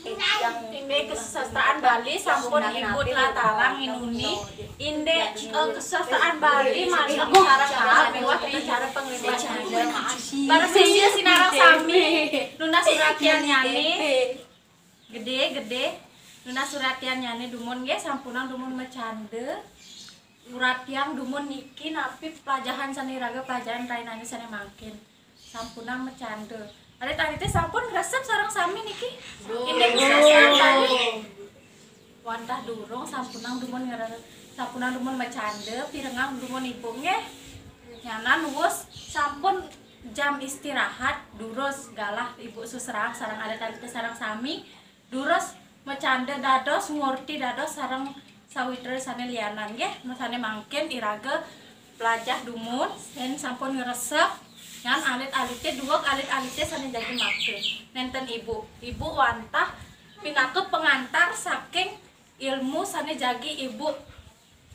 Inde kesusastraan Bali sampun ibu latarang inuni. Inde kesusastraan Bali masuk sarang mewah cara penglimbaan. Para sisi sinarang sami Nuna Suratian nyani gede Nuna Suratian nyani dumun ge sampunang dumun macande. Uratiang dumun niki napi pelajaran saniraga pelajaran rainani sane mangkin. Sampunang macande. Ada tadi teh sampun resep sarang sami niki. Inde kesusastraan Bali. Wantah durung sampunang dumun sampunang dumun macande pirengang dumun ibu nge. Nyanan wus sampun jam istirahat durus galah ibu susrang sarang ada tadi teh sarang sami durus macande dados ngurti dados sarang sawiter sane lianan nggih nu sane mangkin iraga pelajah dumun sen sampun ngresep ngan alit-alite duok alit-alite sane jadi make nenten ibu wantah pinakeun pengantar saking ilmu sane jagi ibu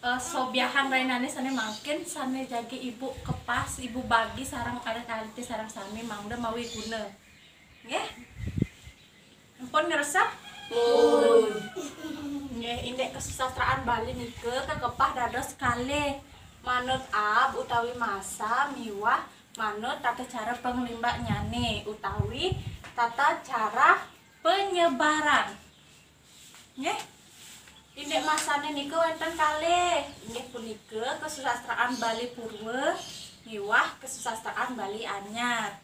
sobiahan rainane sane mangkin sane jagi ibu kepas ibu bagi sarang alit-alite sarang sami mangda mawi guna nggih ampun ngresep nggih indek kesusastraan Bali nike kekepah dados kalih manut ab utawi masa miwah manut tata cara penglimbak nyane utawi tata cara penyebaran nggih indek masane nike wonten kalih inggih punika kesusastraan Bali Purwa miwah kesusastraan Bali Anyar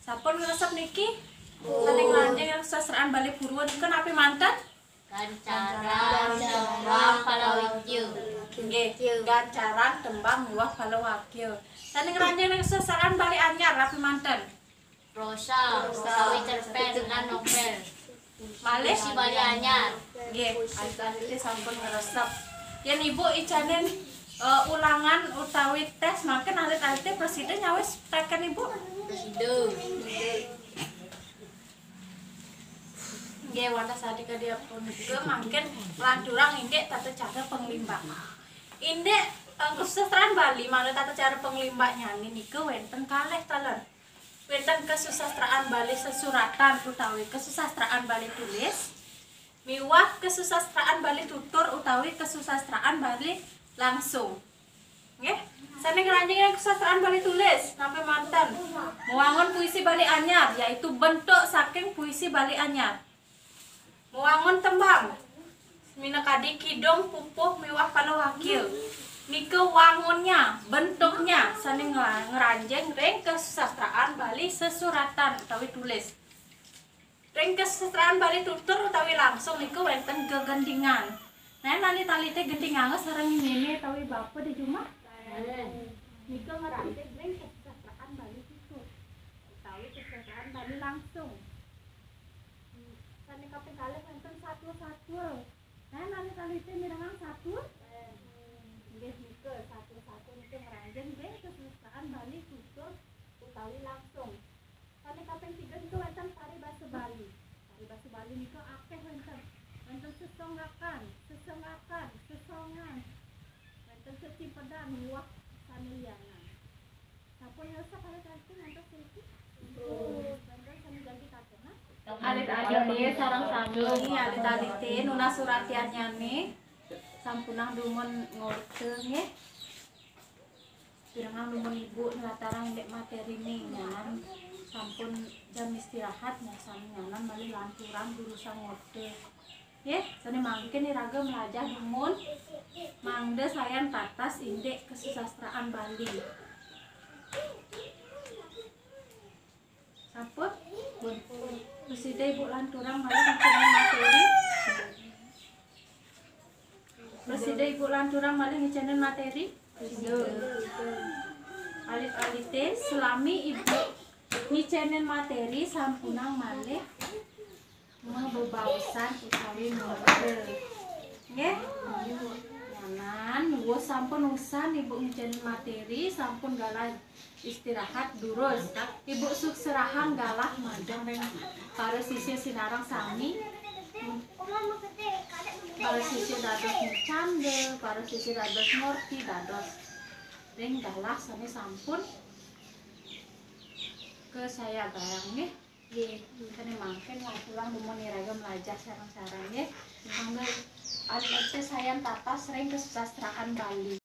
sampun ngresep niki saling lanjeng kesusastraan Bali Purwa nike napi manten gancaran tembang palawakyu nggih gancaran tembang miwah palawakyu saling lanjeng kesusastraan Bali Anyar napi manten prosa utawi cerpen lan novel malih si Bali Anyar nggih alit-alite sampun ngresep yen ibu icanen ulangan utawi tes makin alit-alite presiden nyawis teken ibu presiden nggih wonten sadika dia punika mangken lanturang indek tata cara penglimbak indek kesusastraan Bali manut tata cara penglimbak nyani nike wonten kalih taler wonten kesusastraan Bali sesuratan utawi kesusastraan Bali tulis miwah kesusastraan Bali tutur utawi kesusastraan Bali langsung nggih sane ngranjing kesusastraan Bali tulis napa manten muangun puisi Bali Anyar yaitu bentuk saking puisi Bali Anyar muangun tembang minakadi kidong pupuh miwah palawakil nike wangunnya bentuknya sane ngranjing ring kesusastraan Bali sesuratan utawi tulis ring kesusastraan Bali tutur utawi langsung niku wonten gegendingan nah alit-alite gendingan sareng nyene utawi bapa di rumah niku ngranjing ring kesusastraan Bali tutur utawi kesusastraan Bali langsung sane kaping kalih wonten satu-satu nah alit-alite mirengang satu nggih niku satu-satu niku ngranjing ring kesusastraan Bali tutur utawi langsung sane kaping 3 niku wonten paribasa Bali paribasa Bali niku akeh wonten sesongakan sesongan wonten secipedan muah sane lianan sampun ngerasa kali kanthi ngantos iki wonten sane ganti katena alit-alite sareng sami alit-alite Nuna Suratian nyane sampunang dumun ngorte nggih pirengang dumun ibu latarang indek materi nyanan sampun jam istirahat nyasani nyanan malih lanturang jurusan ngorte nggih sane mangkin iraga melajah dumun mangde sayan tatas indek kesusastraan Bali sampun preside ibu lanturang malih ngecenin materi preside ibu lanturang malih ngecenin materi alit-alite selami ibu ngecenin materi sampunang malih ngebebausan utawi ngorte nggih nyanan wis sampun usan ibu ngecenin materi sampun galah istirahat durus ibu sukserahan galah madang ring para sisir sinarang sami para sisir dados cande para sisir dados ngorti dados ring galah sami sampun ke saya barang nggih Kan makin lah pulang mau niraga belajar sarang-sarang ya. Mangga aja saya tata sering ke sastraan Bali.